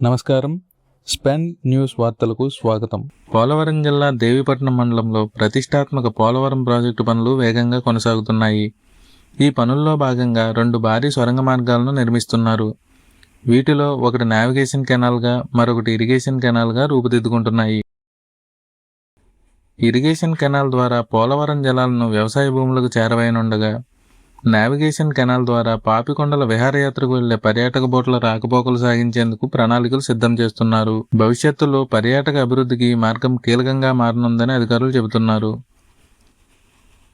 నమస్కారం. స్పెన్ న్యూస్ వార్తలకు స్వాగతం. పోలవరం జిల్లా దేవీపట్నం మండలంలో ప్రతిష్టాత్మక పోలవరం ప్రాజెక్టు పనులు వేగంగా కొనసాగుతున్నాయి. ఈ పనుల్లో భాగంగా 2 భారీ సొరంగ మార్గాలను నిర్మిస్తున్నారు. వీటిలో ఒకటి నావిగేషన్ కెనాల్గా, మరొకటి ఇరిగేషన్ కెనాల్గా రూపుదిద్దుకుంటున్నాయి. ఇరిగేషన్ కెనాల్ ద్వారా పోలవరం జలాలను వ్యవసాయ భూములకు చేరవేయనుండగా, నావిగేషన్ కెనాల్ ద్వారా పాపికొండల విహారయాత్రకు వెళ్లే పర్యాటక బోట్ల రాకపోకలు సాగించేందుకు ప్రణాళికలు సిద్ధం చేస్తున్నారు. భవిష్యత్తులో పర్యాటక అభివృద్ధికి ఈ మార్గం కీలకంగా మారనుందని అధికారులు చెబుతున్నారు.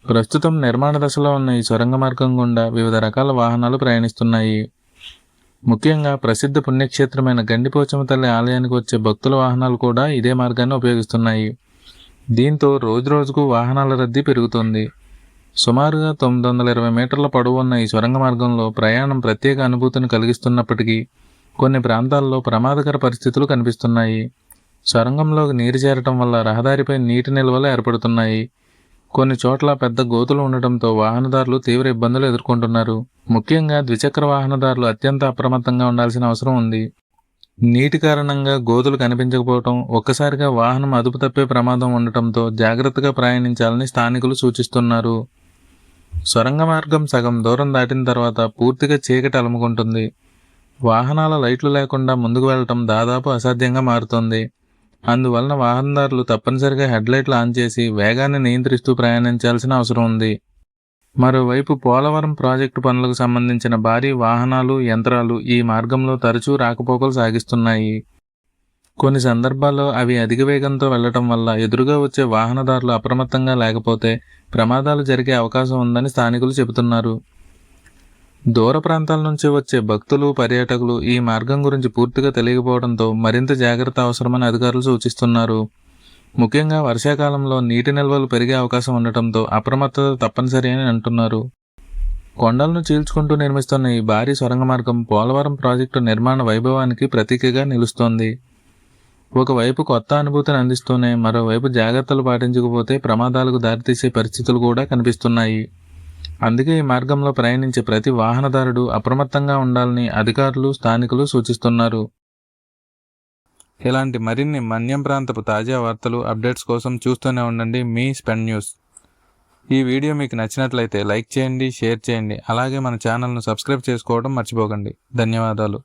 ప్రస్తుతం నిర్మాణ దశలో ఉన్న ఈ సొరంగ మార్గం గుండా వివిధ రకాల వాహనాలు ప్రయాణిస్తున్నాయి. ముఖ్యంగా ప్రసిద్ధ పుణ్యక్షేత్రమైన గండిపోచమ్మ తల్లి ఆలయానికి వచ్చే భక్తుల వాహనాలు కూడా ఇదే మార్గాన్ని ఉపయోగిస్తున్నాయి. దీంతో రోజురోజుకు వాహనాల రద్దీ పెరుగుతోంది. సుమారుగా 920 మీటర్ల పొడవు ఉన్న ఈ సొరంగ మార్గంలో ప్రయాణం ప్రత్యేక అనుభూతిని కలిగిస్తున్నప్పటికీ కొన్ని ప్రాంతాల్లో ప్రమాదకర పరిస్థితులు కనిపిస్తున్నాయి. సొరంగంలోకి నీరు చేరటం వల్ల రహదారిపై నీటి నిల్వలు ఏర్పడుతున్నాయి. కొన్ని చోట్ల పెద్ద గోతులు ఉండటంతో వాహనదారులు తీవ్ర ఇబ్బందులు ఎదుర్కొంటున్నారు. ముఖ్యంగా ద్విచక్ర వాహనదారులు అత్యంత అప్రమత్తంగా ఉండాల్సిన అవసరం ఉంది. నీటి కారణంగా గోతులు కనిపించకపోవటం, ఒక్కసారిగా వాహనం అదుపు తప్పే ప్రమాదం ఉండటంతో జాగ్రత్తగా ప్రయాణించాలని స్థానికులు సూచిస్తున్నారు. సొరంగ మార్గం సగం దూరం దాటిన తర్వాత పూర్తిగా చీకటి అలుముకుంటుంది. వాహనాల లైట్లు లేకుండా ముందుకు వెళ్లటం దాదాపు అసాధ్యంగా మారుతోంది. అందువలన వాహనదారులు తప్పనిసరిగా హెడ్లైట్లు ఆన్ చేసి వేగాన్ని నియంత్రిస్తూ ప్రయాణించాల్సిన అవసరం ఉంది. మరోవైపు పోలవరం ప్రాజెక్టు పనులకు సంబంధించిన భారీ వాహనాలు, యంత్రాలు ఈ మార్గంలో తరచూ రాకపోకలు సాగిస్తున్నాయి. కొన్ని సందర్భాల్లో అవి అధిక వేగంతో వెళ్లటం వల్ల ఎదురుగా వచ్చే వాహనదారులు అప్రమత్తంగా లేకపోతే ప్రమాదాలు జరిగే అవకాశం ఉందని స్థానికులు చెబుతున్నారు. దూర ప్రాంతాల నుంచి వచ్చే భక్తులు, పర్యాటకులు ఈ మార్గం గురించి పూర్తిగా తెలియకపోవడంతో మరింత జాగ్రత్త అవసరమని అధికారులు సూచిస్తున్నారు. ముఖ్యంగా వర్షాకాలంలో నీటి నిల్వలు పెరిగే అవకాశం ఉండటంతో అప్రమత్తత తప్పనిసరి అని అంటున్నారు. కొండలను చీల్చుకుంటూ నిర్మిస్తున్న ఈ భారీ సొరంగ మార్గం పోలవరం ప్రాజెక్టు నిర్మాణ వైభవానికి ప్రతీకగా నిలుస్తోంది. ఒకవైపు కొత్త అనుభూతిని అందిస్తూనే మరోవైపు జాగ్రత్తలు పాటించకపోతే ప్రమాదాలకు దారితీసే పరిస్థితులు కూడా కనిపిస్తున్నాయి. అందుకే ఈ మార్గంలో ప్రయాణించే ప్రతి వాహనదారుడు అప్రమత్తంగా ఉండాలని అధికారులు, స్థానికులు సూచిస్తున్నారు. ఇలాంటి మరిన్ని మన్యం ప్రాంతపు తాజా వార్తలు, అప్డేట్స్ కోసం చూస్తూనే ఉండండి మీ స్పెన్ న్యూస్. ఈ వీడియో మీకు నచ్చినట్లయితే లైక్ చేయండి, షేర్ చేయండి. అలాగే మన ఛానల్ను సబ్స్క్రైబ్ చేసుకోవడం మర్చిపోకండి. ధన్యవాదాలు.